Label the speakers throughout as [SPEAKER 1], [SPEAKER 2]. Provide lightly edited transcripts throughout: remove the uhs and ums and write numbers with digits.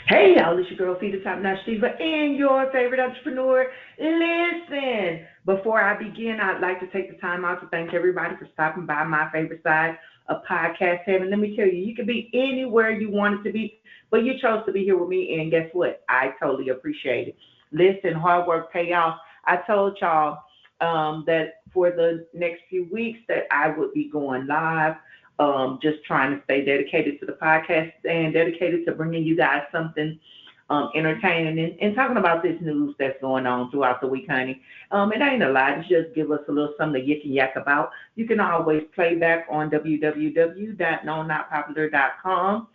[SPEAKER 1] Hey, y'all, it's your girl, Phi The Diva, and your favorite entrepreneur. Listen, before I begin, I'd like to take the time out to thank everybody for stopping by my favorite side of podcast heaven. Let me tell you, you could be anywhere you wanted to be, but you chose to be here with me, and guess what? I totally appreciate it. Listen, hard work pay off. I told y'all that for the next few weeks that I would be going live, just trying to stay dedicated to the podcast and dedicated to bringing you guys something entertaining and talking about this news that's going on throughout the week, honey. It ain't a lot. It's just give us a little something to yik and yak about. You can always play back on www.nonotpopular.com,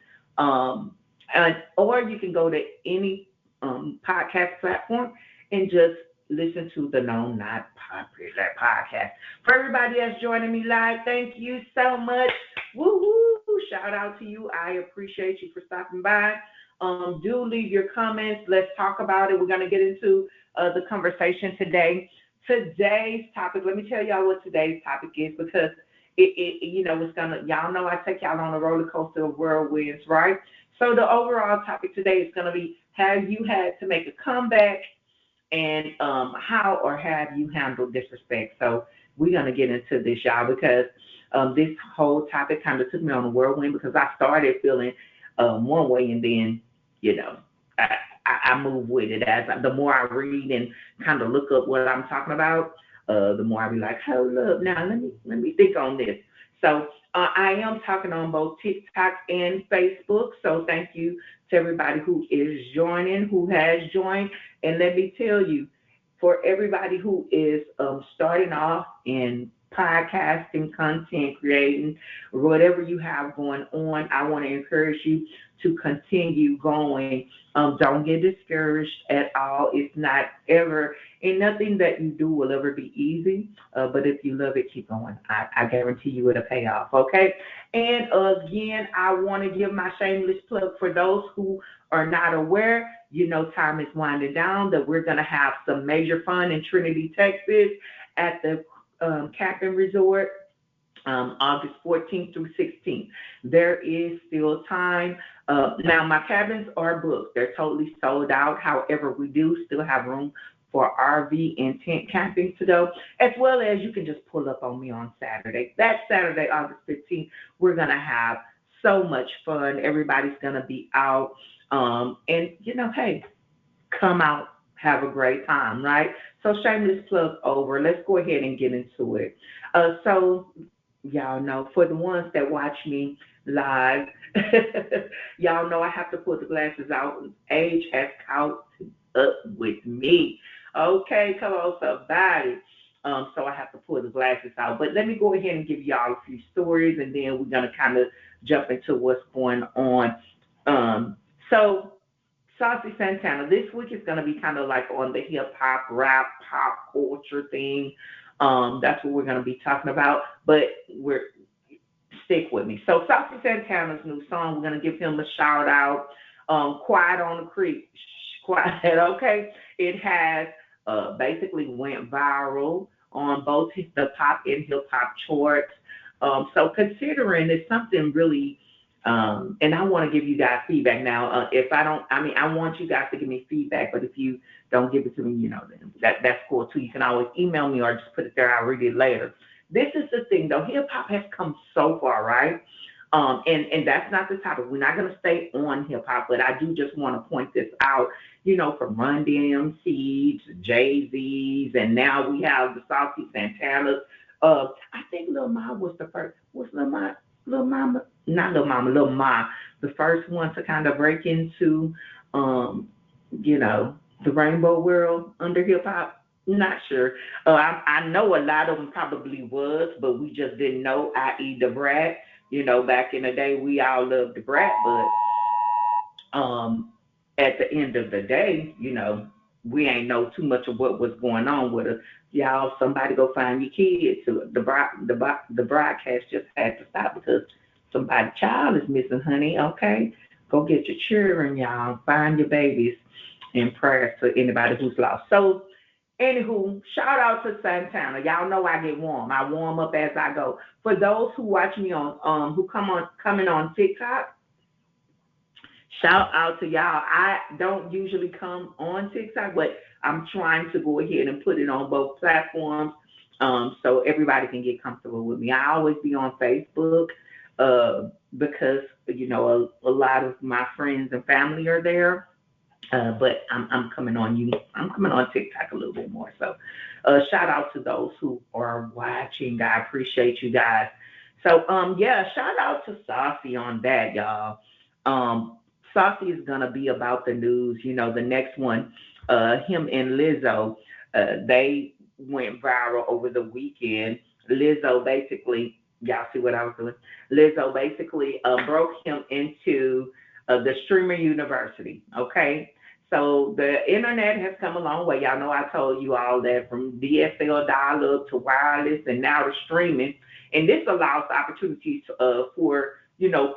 [SPEAKER 1] or you can go to any podcast platform and just listen to the No Not Popular podcast. For everybody that's joining me live, thank you so much. Woo-hoo! Shout out to you. I appreciate you for stopping by. Do leave your comments. Let's talk about it. We're going to get into the conversation today. Today's topic, let me tell y'all what today's topic is because it's gonna, y'all know I take y'all on a roller coaster of whirlwinds, right? So the overall topic today is going to be, have you had to make a comeback, and how or have you handled disrespect? So we're going to get into this, y'all, because this whole topic kind of took me on a whirlwind because I started feeling one way, and then, you know, I move with it. The more I read and kind of look up what I'm talking about, the more I be like, hold up, now let me think on this. So I am talking on both TikTok and Facebook. So thank you to everybody who is joining, who has joined. And let me tell you, for everybody who is starting off in podcasting, content creating, whatever you have going on, I want to encourage you to continue going. Don't get discouraged at all. It's not ever, and nothing that you do will ever be easy. But if you love it, keep going. I guarantee you it'll pay off. Okay. And again, I want to give my shameless plug for those who are not aware. You know, time is winding down. That we're going to have some major fun in Trinity, Texas, at the Camping Resort, August 14th through 16th. There is still time. Now, my cabins are booked. They're totally sold out. However, we do still have room for RV and tent camping to go, as well as you can just pull up on me on Saturday. That Saturday, August 15th, we're going to have so much fun. Everybody's going to be out. And, hey, come out, have a great time, right? So shameless plug over. Let's go ahead and get into it. So y'all know, for the ones that watch me live, y'all know I have to put the glasses out. Age has caught up with me. Okay, come on, somebody. So I have to pull the glasses out. But let me go ahead and give y'all a few stories, and then we're gonna kind of jump into what's going on. So Saucey Santana. This week is going to be kind of like on the hip hop, rap, pop culture thing. That's what we're going to be talking about. But stick with me. So Saucey Santana's new song, we're going to give him a shout out. Quiet on the Creek. Quiet, okay? It has basically went viral on both the pop and hip hop charts. So considering it's something really, and I want to give you guys feedback now. If I don't, I want you guys to give me feedback, but if you don't give it to me, then that's cool too. You can always email me or just put it there. I'll read it later. This is the thing though. Hip hop has come so far, right? And that's not the topic. We're not going to stay on hip hop, but I do just want to point this out, from Run DMC to Jay-Z's, and now we have the Saucey Santana's. I think Lil Ma was the first. Was Lil Ma? Lil Mama, not Lil Mama, Lil Ma, the first one to kind of break into, the rainbow world under hip hop. Not sure. I know a lot of them probably was, but we just didn't know, i.e. the Brat. Back in the day, we all loved the Brat, but at the end of the day, we ain't know too much of what was going on with us. Y'all, somebody go find your kids. The broadcast just had to stop because somebody's child is missing, honey. Okay, go get your children, y'all. Find your babies, and prayers to anybody who's lost. So, anywho, shout out to Santana. Y'all know I get warm. I warm up as I go. For those who watch me on, coming on TikTok, Shout out to y'all. I don't usually come on TikTok, but I'm trying to go ahead and put it on both platforms, so everybody can get comfortable with me. I always be on Facebook because a lot of my friends and family are there. But I'm coming on you. I'm coming on TikTok a little bit more. So shout out to those who are watching. I appreciate you guys. So yeah, shout out to Saucy on that, y'all. Saucy is gonna be about the news. The next one, him and Lizzo, they went viral over the weekend. Lizzo basically, y'all see what I was doing? Lizzo basically broke him into the Streamer University. Okay, so the internet has come a long way. Y'all know I told you all that from DSL dial-up to wireless and now to streaming. And this allows opportunities for,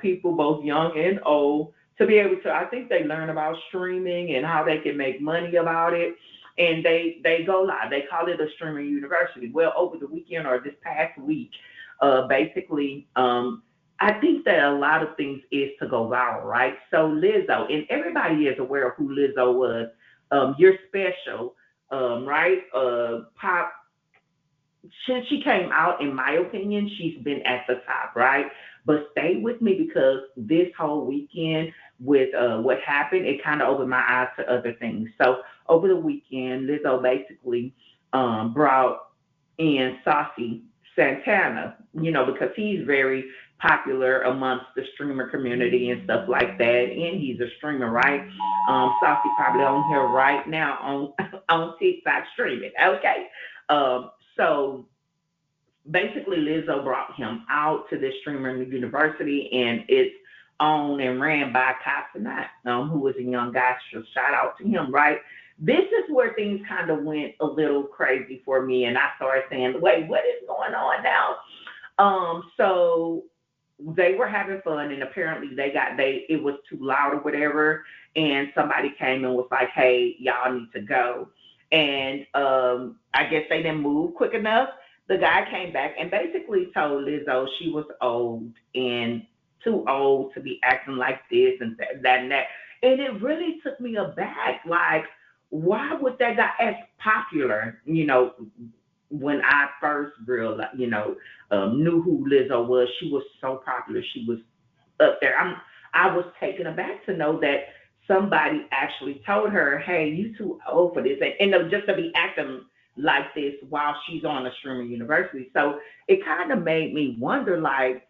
[SPEAKER 1] people both young and old to be able to, I think they learn about streaming and how they can make money about it. And they go live. They call it a Streamer University. Well, over the weekend or this past week, basically, I think that a lot of things is to go viral, right? So Lizzo, and everybody is aware of who Lizzo was. You're special, right? Pop. Since she came out, in my opinion, she's been at the top, right? But stay with me because this whole weekend with what happened, it kind of opened my eyes to other things. So over the weekend, Lizzo basically brought in Saucey Santana, because he's very popular amongst the streamer community and stuff like that, and he's a streamer, right? Saucey probably on here right now on TikTok streaming, okay? So basically, Lizzo brought him out to this Streamer University, and it's owned and ran by Kai Cenat, who was a young guy. So shout out to him, right? This is where things kind of went a little crazy for me, and I started saying, wait, what is going on now? So they were having fun, and apparently it was too loud or whatever, and somebody came and was like, hey, y'all need to go. And I guess they didn't move quick enough. The guy came back and basically told Lizzo she was old and too old to be acting like this and that and that. And it really took me aback. Like, why would that guy as popular, when I first realized, knew who Lizzo was, she was so popular. She was up there. I was taken aback to know that somebody actually told her, hey, you too old for this. And just to be acting like this while she's on a Streamer University. So it kind of made me wonder, like,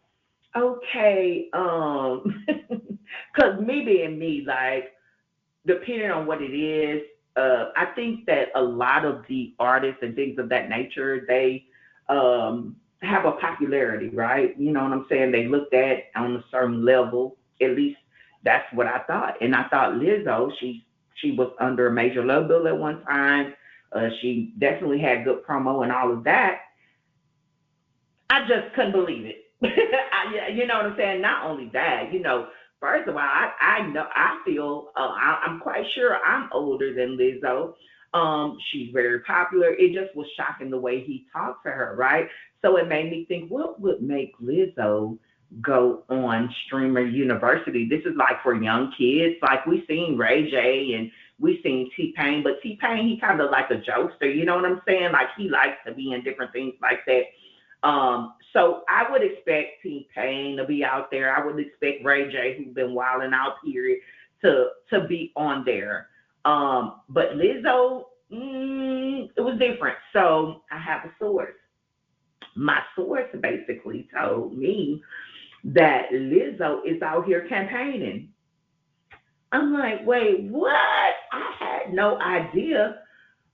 [SPEAKER 1] okay, because me being me, like, depending on what it is, I think that a lot of the artists and things of that nature, they have a popularity, right? You know what I'm saying? They looked at on a certain level, at least that's what I thought. And I thought Lizzo, she was under a major love bill at one time. She definitely had good promo and all of that. I just couldn't believe it. You know what I'm saying? Not only that, first of all, I feel, I'm quite sure I'm older than Lizzo. She's very popular. It just was shocking the way he talked to her, right? So it made me think, what would make Lizzo go on Streamer University? This is like for young kids. Like we seen Ray J and we seen T-Pain, but T-Pain, he kind of like a jokester, you know what I'm saying? Like he likes to be in different things like that. So I would expect T-Pain to be out there. I would expect Ray J, who's been wilding out, period, to be on there. But Lizzo, it was different. So I have a source. My source basically told me that Lizzo is out here campaigning. I'm like, wait, what? I had no idea.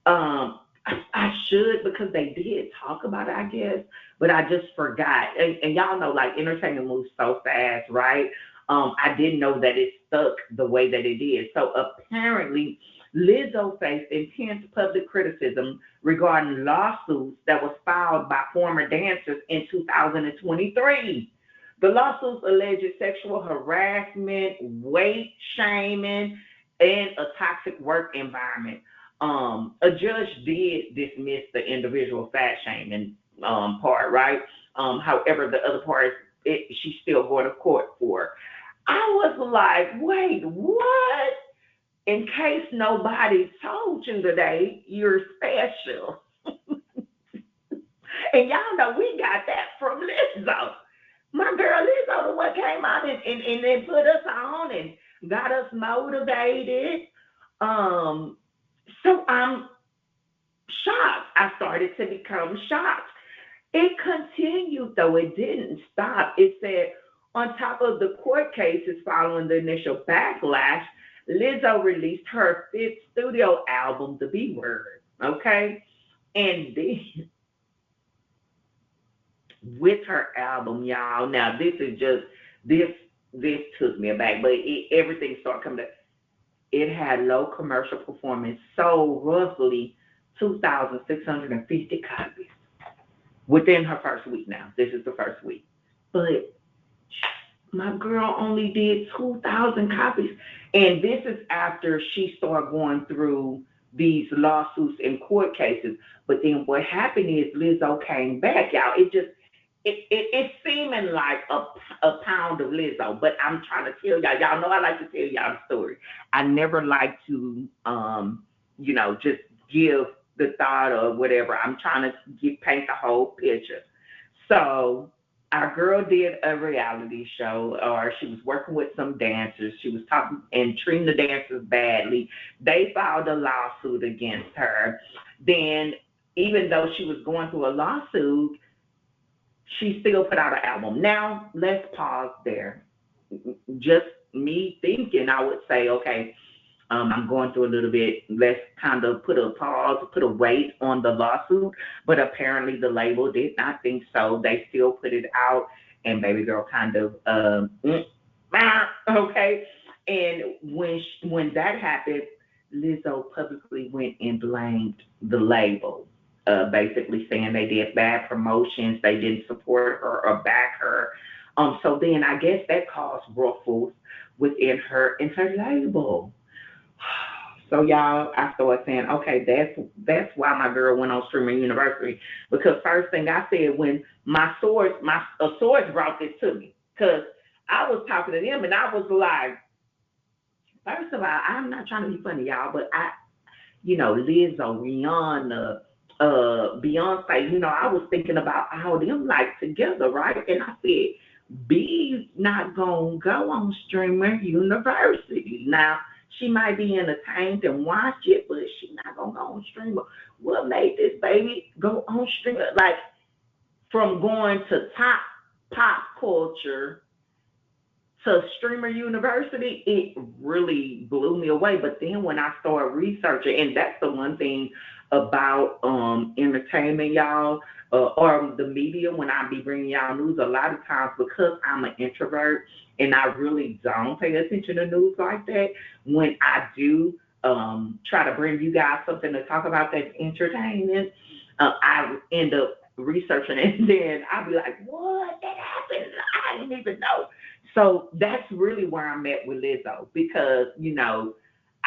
[SPEAKER 1] I should, because they did talk about it, I guess, but I just forgot. And y'all know, like, entertainment moves so fast, right? I didn't know that it stuck the way that it did. So apparently, Lizzo faced intense public criticism regarding lawsuits that was filed by former dancers in 2023. The lawsuits alleged sexual harassment, weight shaming, and a toxic work environment. A judge did dismiss the individual fat shaming part, right? However, the other part she's still going to court for. I was like, wait, what? In case nobody told you today, you're special. And y'all know we got that from Lizzo. My girl Lizzo, the one came out and then put us on and got us motivated. So I'm shocked. I started to become shocked. It continued, though. It didn't stop. It said, on top of the court cases following the initial backlash, Lizzo released her fifth studio album, The B Word. Okay? And then, with her album, y'all, now this is just, this took me aback, but everything started coming up. It had low commercial performance, sold roughly 2,650 copies within her first week now. This is the first week. But my girl only did 2,000 copies. And this is after she started going through these lawsuits and court cases. But then what happened is Lizzo came back, y'all. It's seeming like a pound of Lizzo, but I'm trying to tell y'all know I like to tell y'all the story. I never like to, just give the thought of whatever. I'm trying to paint the whole picture. So our girl did a reality show, or she was working with some dancers. She was talking and treating the dancers badly. They filed a lawsuit against her. Then, even though she was going through a lawsuit, she still put out an album. Now, let's pause there. Just me thinking, I would say, okay, I'm going through a little bit. Let's kind of put a pause, put a weight on the lawsuit. But apparently the label did not think so. They still put it out, and baby girl kind of, okay. And when that happened, Lizzo publicly went and blamed the label. Basically saying they did bad promotions, they didn't support her or back her. So then I guess that caused ruffles within her and her label. So y'all, I started saying, okay, that's why my girl went on Streamer University. Because first thing I said when a source brought this to me, because I was talking to them and I was like, first of all, I'm not trying to be funny, y'all, but Lizzo, Rihanna, Beyonce, I was thinking about all them like together, right? And I said, B's not gonna go on Streamer University. Now, she might be entertained and watch it, but she's not gonna go on Streamer. What made this baby go on Streamer? Like, from going to top pop culture to Streamer University, it really blew me away. But then when I started researching, and that's the one thing about entertainment, y'all, or the media, when I be bringing y'all news, a lot of times because I'm an introvert and I really don't pay attention to news like that, when I do try to bring you guys something to talk about that's entertaining, I end up researching it, and then I'll be like, what? That happened? I didn't even know. So that's really where I'm at with Lizzo, because,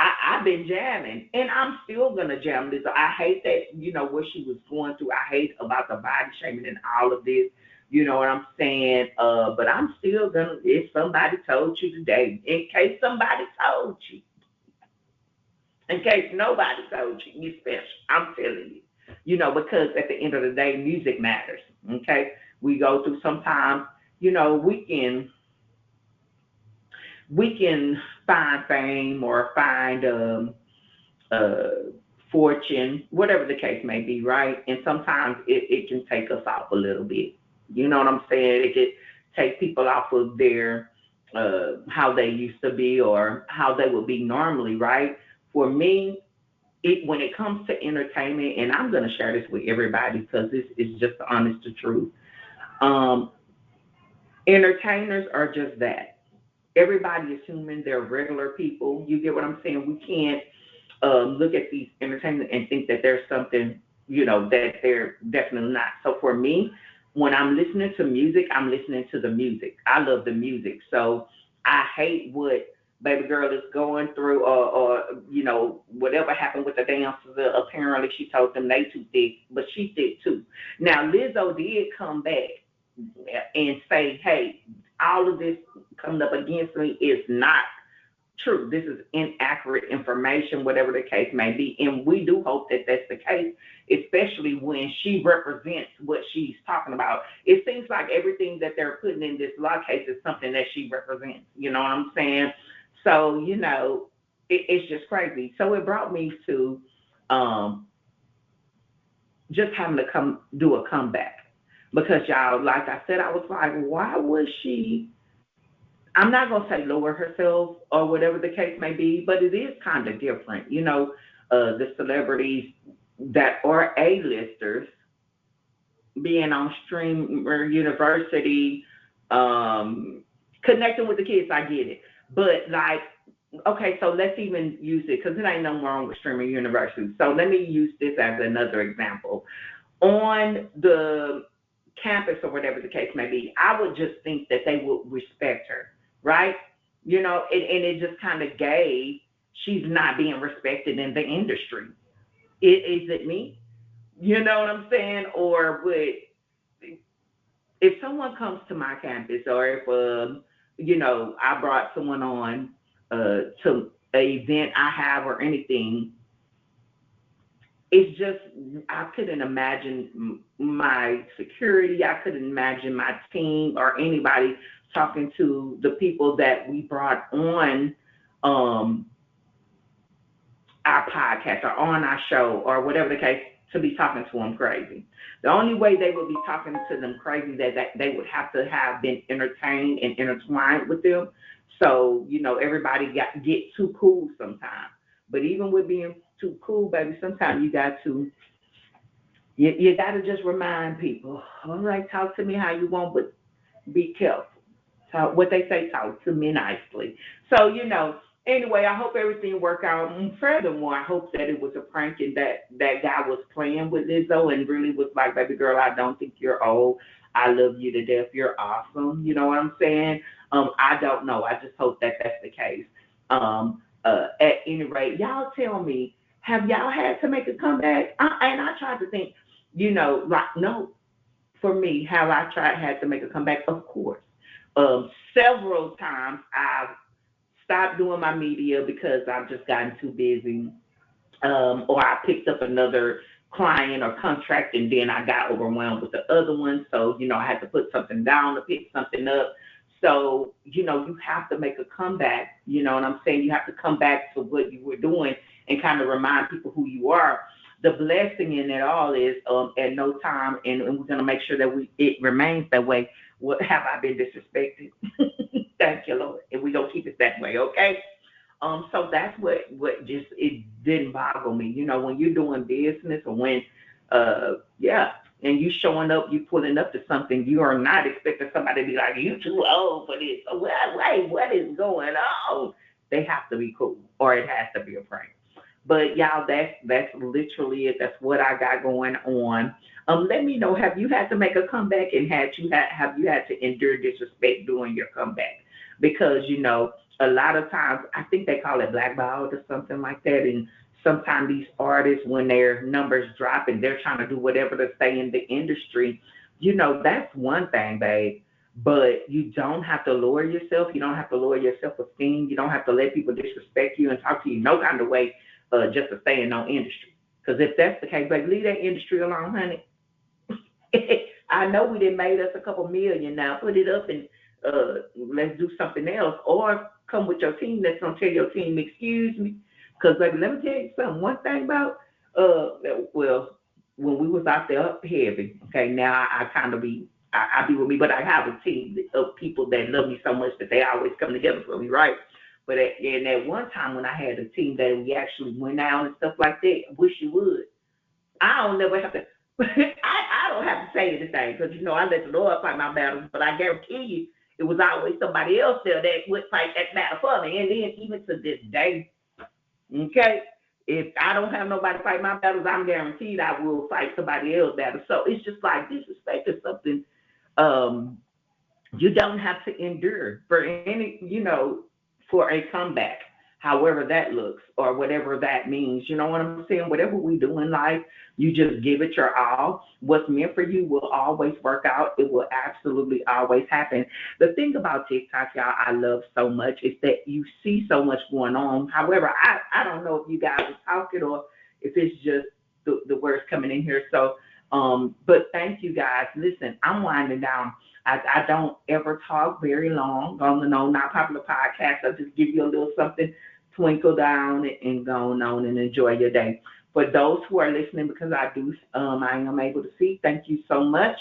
[SPEAKER 1] I've been jamming, and I'm still going to jam Lizzo. I hate that, what she was going through. I hate about the body shaming and all of this, you know what I'm saying? But I'm still going to, if somebody told you today, in case somebody told you, in case nobody told you, you special, I'm telling you, because at the end of the day, music matters, okay? We go through sometimes, we can find fame or find fortune, whatever the case may be, right? And sometimes it can take us off a little bit. You know what I'm saying? It can take people off of their how they used to be or how they would be normally, right? For me, when it comes to entertainment, and I'm going to share this with everybody because this is just the honest to truth, entertainers are just that. Everybody is human. They're regular people. You get what I'm saying? We can't look at these entertainers and think that there's something, that they're definitely not. So for me, when I'm listening to music, I'm listening to the music. I love the music. So I hate what baby girl is going through or whatever happened with the dancers. Apparently she told them they too thick, but she thick too. Now, Lizzo did come back and say, hey, all of this coming up against me is not true. This is inaccurate information, whatever the case may be. And we do hope that that's the case, especially when she represents what she's talking about. It seems like everything that they're putting in this law case is something that she represents. You know what I'm saying? So, it's just crazy. So it brought me to just having to come do a comeback. Because y'all, like I said, I was like, why was she, I'm not going to say lower herself or whatever the case may be, but it is kind of different. The celebrities that are A-listers being on Streamer University, connecting with the kids, I get it. But like, okay, so let's even use it because it ain't nothing wrong with Streamer University. So let me use this as another example. On the campus or whatever the case may be, I would just think that they would respect her, right? And it just kind of gave, she's not being respected in the industry. Is it me? You know what I'm saying? Or if someone comes to my campus, or if, I brought someone on to an event I have or anything, it's just, I couldn't imagine my security. I couldn't imagine my team or anybody talking to the people that we brought on our podcast or on our show or whatever the case, to be talking to them crazy. The only way they would be talking to them crazy, that they would have to have been entertained and intertwined with them. So, everybody get too cool sometimes. But even with being too cool, baby, sometimes you got to just remind people, all right, talk to me how you want, but be careful. What they say, talk to me nicely. So, anyway, I hope everything worked out. And furthermore, I hope that it was a prank and that guy was playing with Lizzo and really was like, baby girl, I don't think you're old. I love you to death. You're awesome. You know what I'm saying? I don't know. I just hope that that's the case. At any rate, y'all tell me, have y'all had to make a comeback? And I tried to think, no, for me, have I had to make a comeback? Of course. Several times I've stopped doing my media because I've just gotten too busy, or I picked up another client or contract and then I got overwhelmed with the other one. So, I had to put something down to pick something up. So, you have to make a comeback. You know what I'm saying? You have to come back to what you were doing and kind of remind people who you are. The blessing in it all is at no time, and we're going to make sure that it remains that way. What have I been disrespected? Thank you, Lord. And we're going to keep it that way, okay? So that's what just, it didn't boggle me. When you're doing business or when, and you showing up, you pulling up to something, you are not expecting somebody to be like, you too old for this. So, wait, what is going on? They have to be cool, or it has to be a prank. But y'all, that's literally it. That's what I got going on. Let me know, have you had to make a comeback, and have you had to endure disrespect during your comeback? Because, a lot of times, I think they call it blackballed or something like that. And sometimes these artists, when their numbers drop and they're trying to do whatever to stay in the industry, that's one thing, babe. But you don't have to lower yourself. You don't have to lower your self-esteem. You don't have to let people disrespect you and talk to you no kind of way just to stay in no industry. Because if that's the case, babe, leave that industry alone, honey. I know we done made us a couple million now. Put it up and let's do something else. Or come with your team that's going to tell your team, excuse me. Because, baby, let me tell you something. One thing about, when we was out there up heavy, okay, now I kind of I be with me, but I have a team of people that love me so much that they always come together for me, right? But at one time when I had a team that we actually went out and stuff like that, I wish you would. I don't never have to, I don't have to say anything because, I let the Lord fight my battles, but I guarantee you it was always somebody else there that would fight that battle for me. And then even to this day, okay, if I don't have nobody fight my battles, I'm guaranteed I will fight somebody else's battle. So it's just like disrespect is something you don't have to endure for any, for a comeback. however that looks or whatever that means. You know what I'm saying? Whatever we do in life, you just give it your all. What's meant for you will always work out. It will absolutely always happen. The thing about TikTok, y'all, I love so much is that you see so much going on. However, I don't know if you guys are talking or if it's just the words coming in here. So, but thank you guys. Listen, I'm winding down. I don't ever talk very long on the No Not Popular podcast. I just give you a little something, twinkle down and go on and enjoy your day. For those who are listening, because I am able to see, thank you so much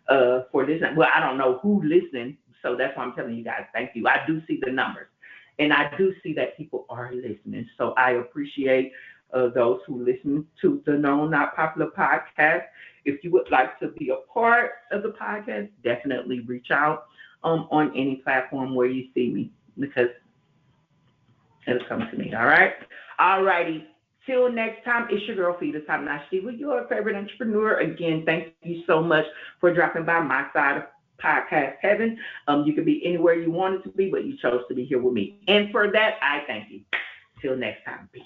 [SPEAKER 1] for listening. Well, I don't know who listening, so that's why I'm telling you guys, thank you. I do see the numbers, and I do see that people are listening. So I appreciate those who listen to the No Not Popular podcast. If you would like to be a part of the podcast, definitely reach out on any platform where you see me, because it'll come to me. All right. All righty. Till next time, it's your girl, Phi The Diva, your favorite entrepreneur. Again, thank you so much for dropping by my side of podcast heaven. You could be anywhere you wanted to be, but you chose to be here with me. And for that, I thank you. Till next time. Peace.